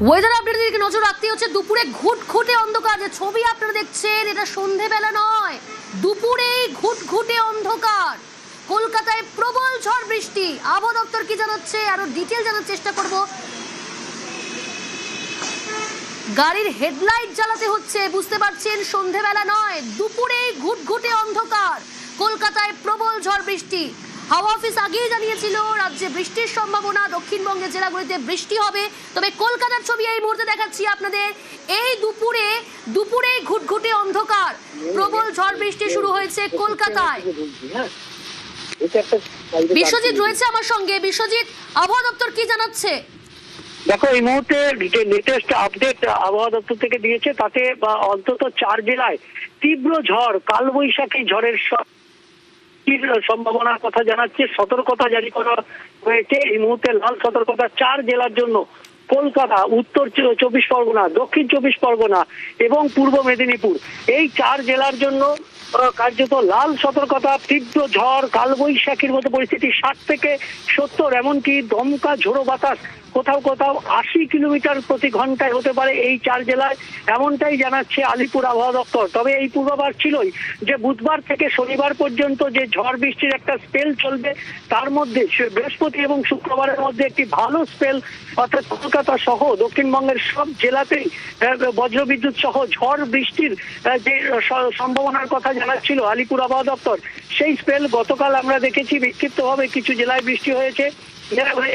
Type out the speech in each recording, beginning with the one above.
Weather আপডেটের দিকে নজর রাখতে হচ্ছে। দুপুরে ঘুটঘুটে অন্ধকার, যে ছবি আপনারা দেখছেন এটা সন্ধেবেলা নয়, দুপুরেই ঘুটঘুটে অন্ধকার। কলকাতায় প্রবল ঝড় বৃষ্টি। আবহাওয়া দপ্তর কি জানাচ্ছে আরো ডিটেইল জানার চেষ্টা করব। গাড়ির হেডলাইট জ্বালাতে হচ্ছে, বুঝতে পারছেন সন্ধেবেলা নয়, দুপুরেই ঘুটঘুটে অন্ধকার। কলকাতায় প্রবল ঝড় বৃষ্টি। হাওয়া অফিস আগেই জানিয়েছিল রাজ্যে বৃষ্টির সম্ভাবনা, দক্ষিণবঙ্গের জেলাগুলিতে বৃষ্টি হবে। তবে কলকাতার ছবি এই মুহূর্তে দেখাচ্ছি আপনাদের। এই দুপুরে ঘুটঘুটে অন্ধকার, প্রবল ঝড় বৃষ্টি শুরু হয়েছে কলকাতায়। বিশ্বজিৎ রয়েছে আমার সঙ্গে। বিশ্বজিৎ, আবহাওয়া দপ্তর কি জানাচ্ছে? দেখো, এই মুহূর্তে যে লেটেস্ট আপডেট আবহাওয়া দপ্তর থেকে দিয়েছে তাতে অন্তত 4 জেলায় তীব্র ঝড়, কালবৈশাখী ঝড়ের সম্ভাবনার কথা জানাচ্ছে। সতর্কতা জারি করা হয়েছে এই মুহূর্তে, লাল সতর্কতা 4 জেলার জন্য। কলকাতা, উত্তর 24 পরগনা, দক্ষিণ 24 পরগনা এবং পূর্ব মেদিনীপুর, এই 4 জেলার জন্য কার্যত লাল সতর্কতা। তীব্র ঝড়, কালবৈশাখীর মতো পরিস্থিতি, 60 থেকে 70, এমনকি দমকা ঝোড়ো বাতাস কোথাও কোথাও 80 কিলোমিটার প্রতি ঘন্টায় হতে পারে এই 4 জেলায়, এমনটাই জানাচ্ছে আলিপুর আবহাওয়া দপ্তর। তবে এই পূর্বাভাস ছিলই যে বুধবার থেকে শনিবার পর্যন্ত যে ঝড় বৃষ্টির একটা স্পেল চলবে, তার মধ্যে বৃহস্পতি এবং শুক্রবারের মধ্যে একটি ভালো স্পেল, অর্থাৎ কলকাতা সহ দক্ষিণবঙ্গের সব জেলাতেই বজ্রবিদ্যুৎ সহ ঝড় বৃষ্টির যে সম্ভাবনার কথা জানাচ্ছিল আলিপুর আবহাওয়া দপ্তর। সেই স্পেল গতকাল আমরা দেখেছি, বিক্ষিপ্তভাবে কিছু জেলায় বৃষ্টি হয়েছে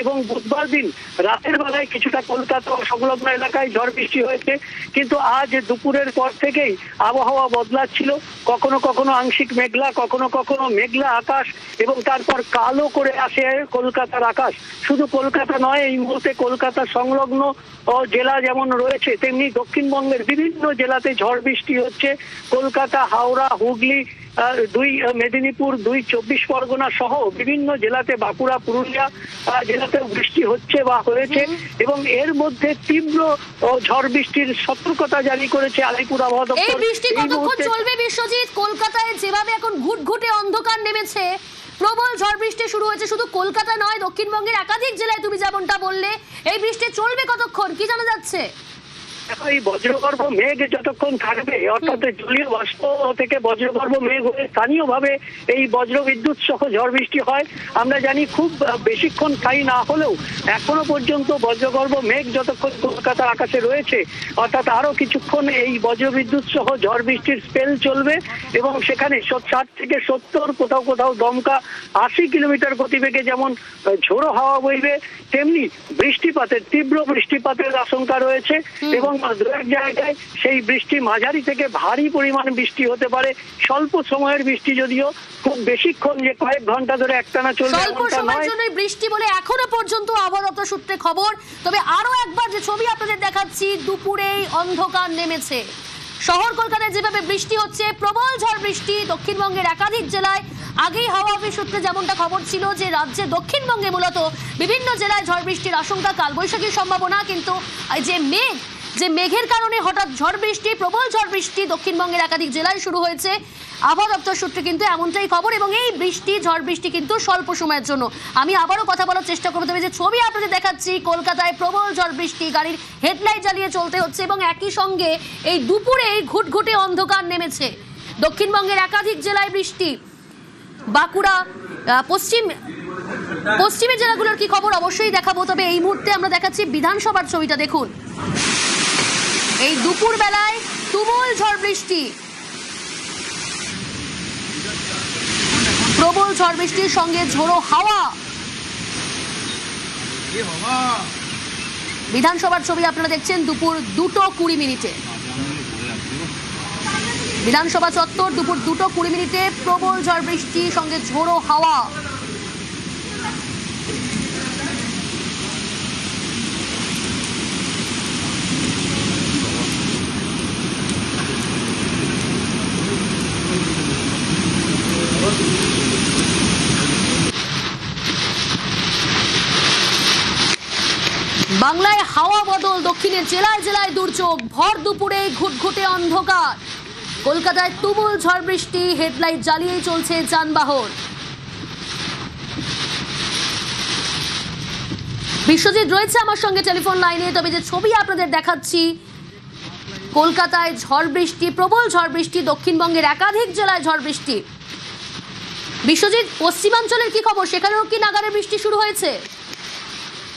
এবং বুধবার দিন রাতের বেলায় কিছুটা কলকাতা ও সংলগ্ন এলাকায় ঝড় বৃষ্টি হয়েছে। কিন্তু আজ দুপুরের পর থেকেই আবহাওয়া বদলাচ্ছিল, কখনো কখনো আংশিক মেঘলা, কখনো কখনো মেঘলা আকাশ, এবং তারপর কালো করে আসে কলকাতার আকাশ। শুধু কলকাতা নয়, এই মুহূর্তে কলকাতা সংলগ্ন জেলা যেমন রয়েছে, তেমনি দক্ষিণবঙ্গের বিভিন্ন জেলাতে ঝড় বৃষ্টি হচ্ছে। কলকাতা, হাওড়া, হুগলি, 2 মেদিনীপুর, 2 24 পরগনা সহ বিভিন্ন জেলাতে, বাঁকুড়া, পুরুলিয়া জেলাতে বৃষ্টি হচ্ছে বা হয়েছে। এবং এর মধ্যে তীব্র ঝড় বৃষ্টির সতর্কতা জারি করেছে আলিপুর আবহাওয়া দপ্তর। এই বৃষ্টি কতক্ষণ চলবে বিশ্বজিৎ? কলকাতায় যেভাবে এখন ঘুটঘুটে অন্ধকার নেমেছে, প্রবল ঝড় বৃষ্টি শুরু হয়েছে, শুধু কলকাতা নয়, দক্ষিণবঙ্গের একাধিক জেলায় তুমি যেমনটা বললে, এই বৃষ্টি চলবে কতক্ষণ, কি জানা যাচ্ছে? এই বজ্রগর্ভ মেঘ যতক্ষণ থাকবে, অর্থাৎ জলীয় বাষ্প থেকে বজ্রগর্ভ মেঘ হয়ে স্থানীয়ভাবে এই বজ্রবিদ্যুৎ সহ ঝড় বৃষ্টি হয়। আমরা জানি খুব বেশিক্ষণ স্থায়ী না হলেও এখনো পর্যন্ত বজ্রগর্ভ মেঘ যতক্ষণ কলকাতার আকাশে রয়েছে, অর্থাৎ আরো কিছুক্ষণ এই বজ্রবিদ্যুৎ সহ ঝড় বৃষ্টির স্পেল চলবে। এবং সেখানে 60 থেকে 70, কোথাও কোথাও দমকা 80 কিলোমিটার গতিবেগে যেমন ঝোড়ো হাওয়া বইবে, তেমনি বৃষ্টিপাতের, তীব্র বৃষ্টিপাতের আশঙ্কা রয়েছে। এবং দু এক জায়গায় সেই বৃষ্টি মাঝারি থেকে ভারী পরিমাণ বৃষ্টি হতে পারে। স্বল্প সময়ের বৃষ্টি, যদিও খুব বেশিক্ষণ যে কয়েক ঘন্টা ধরে একটানা চলবে স্বল্প সময়ের জন্য বৃষ্টি বলে এখনো পর্যন্ত আবহাওয়া দপ্তর সূত্রে খবর। তবে আরো একবার যে ছবি আপনাদের দেখাচ্ছি, দুপুরেই অন্ধকার নেমেছে। শহর কলকাতায় যেভাবে বৃষ্টি হচ্ছে, প্রবল ঝড় বৃষ্টি দক্ষিণবঙ্গের একাধিক জেলায়। আগেই হাওয়া অফিস সূত্রে যেমনটা খবর ছিল যে রাজ্যে দক্ষিণবঙ্গে মূলত বিভিন্ন জেলায় ঝড় বৃষ্টির আশঙ্কা, কালবৈশাখীর সম্ভাবনা। কিন্তু যে মেঘের কারণে হঠাৎ ঝড় বৃষ্টি, প্রবল ঝড় বৃষ্টি দক্ষিণবঙ্গের একাধিক জেলায় শুরু হয়েছে। আবহাওয়া দপ্তর সূত্রে কিন্তু এমনটাই খবর। এবং এই বৃষ্টি, ঝড় বৃষ্টি কিন্তু স্বল্প সময়ের জন্য। আমি আবারও কথা বলার চেষ্টা করবো, তবে যে ছবি আপনাদের দেখাচ্ছি, কলকাতায় প্রবল ঝড় বৃষ্টি, গাড়ির হেডলাইট জ্বালিয়ে চলতে হচ্ছে এবং একই সঙ্গে এই দুপুরেই ঘুটঘুটে অন্ধকার নেমেছে। দক্ষিণবঙ্গের একাধিক জেলায় বৃষ্টি, বাঁকুড়া, পশ্চিমের জেলাগুলোর কি খবর অবশ্যই দেখাবো। তবে এই মুহূর্তে আমরা দেখাচ্ছি বিধানসভার ছবিটা দেখুন। এই দুপুর বেলায় তুমুল ঝড় বৃষ্টি, প্রবল ঝড় বৃষ্টির সঙ্গে ঝোড়ো হাওয়া। বিধানসভার ছবি আপনারা দেখছেন দুপুর 2:20। বিধানসভা চত্বর, দুপুর 2:20, প্রবল ঝড় বৃষ্টি সঙ্গে ঝোড়ো হাওয়া। বাংলায় হাওয়া বদল, দক্ষিণের জেলায় জেলায় দুর্যোগ, ভর দুপুরে ঘুটঘুটে অন্ধকার। কলকাতায় তুমুল ঝড় বৃষ্টি, হেডলাইট জ্বালিয়েই চলছে যানবাহন। বিশ্বজিৎ রয়েছে আমার সঙ্গে টেলিফোন লাইনে। তবে যে ছবি আপনাদের দেখাচ্ছি, কলকাতায় ঝড় বৃষ্টি, প্রবল ঝড় বৃষ্টি, দক্ষিণবঙ্গের একাধিক জেলায় ঝড় বৃষ্টি। বিশ্বজিৎ, পশ্চিমাঞ্চলের কি খবর? সেখানেও কি নাগারে বৃষ্টি শুরু হয়েছে?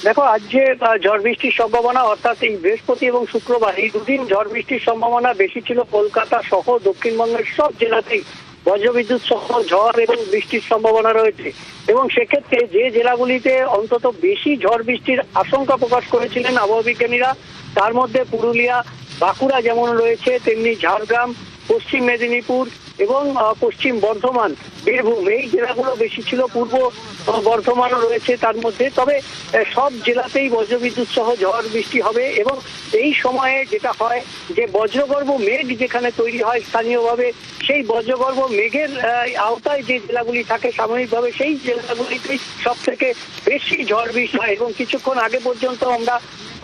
দেখো, আজ যে ঝড় বৃষ্টির সম্ভাবনা, অর্থাৎ এই বৃহস্পতি এবং শুক্রবার এই দুদিন ঝড় বৃষ্টির সম্ভাবনা বেশি ছিল কলকাতা সহ দক্ষিণবঙ্গের সব জেলাতেই বজ্রবিদ্যুৎ সহ ঝড় এবং বৃষ্টির সম্ভাবনা রয়েছে। এবং সেক্ষেত্রে যে জেলাগুলিতে অন্তত বেশি ঝড় বৃষ্টির আশঙ্কা প্রকাশ করেছিলেন আবহাওয়া বিজ্ঞানীরা, তার মধ্যে পুরুলিয়া, বাঁকুড়া যেমন রয়েছে, তেমনি ঝাড়গ্রাম, পশ্চিম মেদিনীপুর এবং পশ্চিম বর্ধমান, বীরভূম, এই জেলাগুলো বেশি ছিল। পূর্ব বর্ধমানও রয়েছে তার মধ্যে। তবে সব জেলাতেই বজ্রবিদ্যুৎ সহ ঝড় বৃষ্টি হবে। এবং এই সময়ে যেটা হয় যে বজ্রগর্ভ মেঘ যেখানে তৈরি হয় স্থানীয়ভাবে, সেই বজ্রগর্ভ মেঘের আওতায় যে জেলাগুলি থাকে সাময়িকভাবে, সেই জেলাগুলিতেই সব থেকে বেশি ঝড় বৃষ্টি হয়। এবং কিছুক্ষণ আগে পর্যন্ত আমরা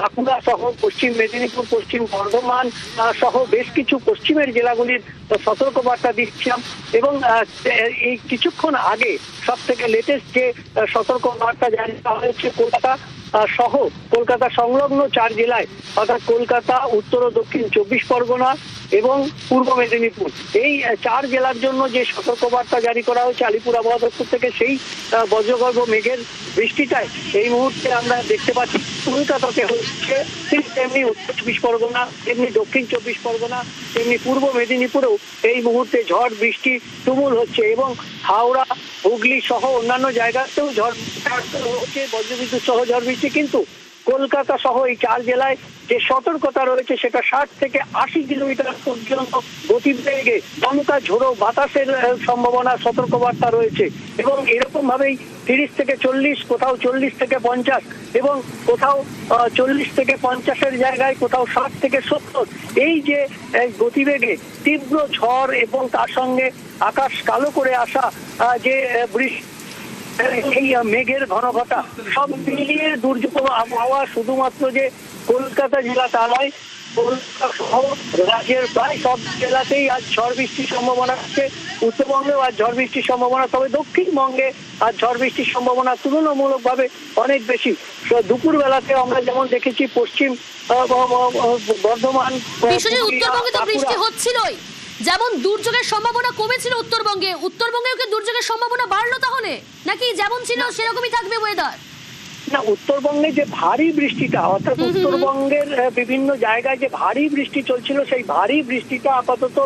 বাঁকুড়া সহ পশ্চিম মেদিনীপুর, পশ্চিম বর্ধমান সহ বেশ কিছু পশ্চিমের জেলাগুলির সতর্কবার্তা দিচ্ছিলাম। এবং এই কিছুক্ষণ আগে সব থেকে লেটেস্ট যে সতর্কবার্তা জারি করা হয়েছে কলকাতা সহ কলকাতা সংলগ্ন 4 জেলায়, অর্থাৎ কলকাতা, উত্তর ও দক্ষিণ 24 পরগনা এবং পূর্ব মেদিনীপুর, এই 4 জেলার জন্য যে সতর্কবার্তা জারি করা হয়েছে আলিপুর আবহাওয়া দপ্তর থেকে, সেই বজ্রগর্ভ মেঘের বৃষ্টিটাই এই মুহূর্তে আমরা দেখতে পাচ্ছি কলকাতাতে হচ্ছে। ঠিক তেমনি উত্তর 24 পরগনা, তেমনি দক্ষিণ 24 পরগনা, তেমনি পূর্ব মেদিনীপুরেও এই মুহূর্তে ঝড় বৃষ্টি তুমুল হচ্ছে। এবং হাওড়া, হুগলি সহ অন্যান্য জায়গাতেও ঝড় হচ্ছে, বজ্রবিদ্যুৎ সহ ঝড় বৃষ্টি। কিন্তু কলকাতা সহ এই 4 জেলায় যে সতর্কতা রয়েছে সেটা 60 থেকে 80 কিলোমিটার পর্যন্ত গতিবেগে দমকা ঝোড়ো বাতাসের সম্ভাবনা, সতর্কবার্তা রয়েছে। এবং এরকম ভাবেই 30 থেকে 40, কোথাও 40 থেকে 50 এবং কোথাও 40 থেকে 50-এর জায়গায় কোথাও 60 থেকে 70, এই যে গতিবেগে তীব্র ঝড় এবং তার সঙ্গে আকাশ কালো করে আসা যে বৃষ্টি, এই মেঘের ঘনঘটা, সব মিলিয়ে দুর্যোগ আবহাওয়া শুধুমাত্র যে কলকাতা জেলা তা নয়, কলকাতা সহ রাজ্যের প্রায় সব জেলাতেই আজ ঝড় বৃষ্টির সম্ভাবনা আছে। উত্তরবঙ্গেও আজ ঝড় বৃষ্টির সম্ভাবনা, তবে দক্ষিণবঙ্গে আজ ঝড় বৃষ্টির সম্ভাবনা তুলনামূলকভাবে অনেক বেশি। দুপুর বেলাতে আমরা যেমন দেখেছি পশ্চিম বর্ধমান, উত্তরবঙ্গে তো বৃষ্টি হচ্ছিলই, যেমন দুর্যোগের সম্ভাবনা কমেছিল উত্তরবঙ্গেও কি দুর্যোগের সম্ভাবনা বাড়লো তাহলে, নাকি যেমন ছিল সেরকমই থাকবে ওয়েদার? না, উত্তরবঙ্গে যে ভারী বৃষ্টিটা, অর্থাৎ উত্তরবঙ্গের বিভিন্ন জায়গায় যে ভারী বৃষ্টি চলছিল, সেই ভারী বৃষ্টিটা আপাতত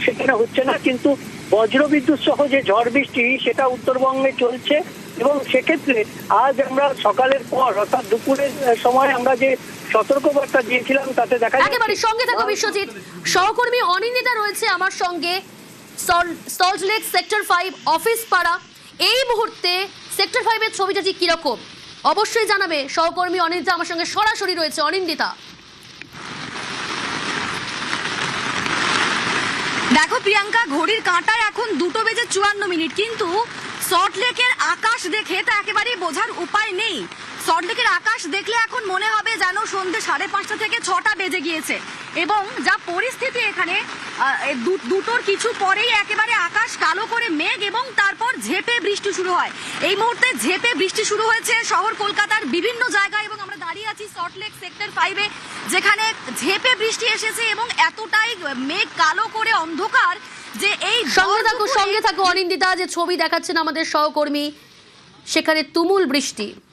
সেখানে হচ্ছে না। কিন্তু বজ্রবিদ্যুৎ সহ যে ঝড় বৃষ্টি সেটা উত্তরবঙ্গে চলছে। এবং সেক্ষেত্রে আজ আমরা সকালের পর, অর্থাৎ দুপুরের সময় আমরা যে সতর্কবার্তা দিয়েছিলাম তাতে দেখা যায়। একেবারে সঙ্গে থাকো বিশ্বজিৎ, সহকর্মী অনিন্দিতা রয়েছে আমার সঙ্গে, সল্টলেক সেক্টর 5 অফিস পাড়া। এই মুহূর্তে সেক্টর 5 এর ছবিটা ঠিক কিরকম অবশ্যই জানাবে সহকর্মী অনিন্দিতা আমার সঙ্গে সরাসরি রয়েছে। অনিন্দিতা, দেখো প্রিয়াঙ্কা, ঘড়ির কাঁটায় এখন 2:54, কিন্তু সল্টলেকের আকাশ দেখে তা একেবারেই বোঝার উপায় নেই। সল্টলেকের আকাশ দেখলে এখন মনে হবে যেন সন্ধ্যে 5:30 থেকে 6টা বেজে গিয়েছে। এবং যা পরিস্থিতি এখানে, দুটোর কিছু পরেই একেবারে আকাশ কালো করে মেঘ এবং তারপর ঝেঁপে বৃষ্টি শুরু হয়। এই মুহূর্তে ঝেঁপে বৃষ্টি শুরু হয়েছে শহর কলকাতার বিভিন্ন জায়গায়। এবং আমরা দাঁড়িয়ে আছি সল্টলেক সেক্টর 5-এ, যেখানে ঝেঁপে বৃষ্টি এসেছে এবং এতটাই মেঘ কালো করে অন্ধকার যে এই সঙ্গে থাকো অনিন্দিতা। যে ছবি দেখাচ্ছেন আমাদের সহকর্মী, সেখানে তুমুল বৃষ্টি।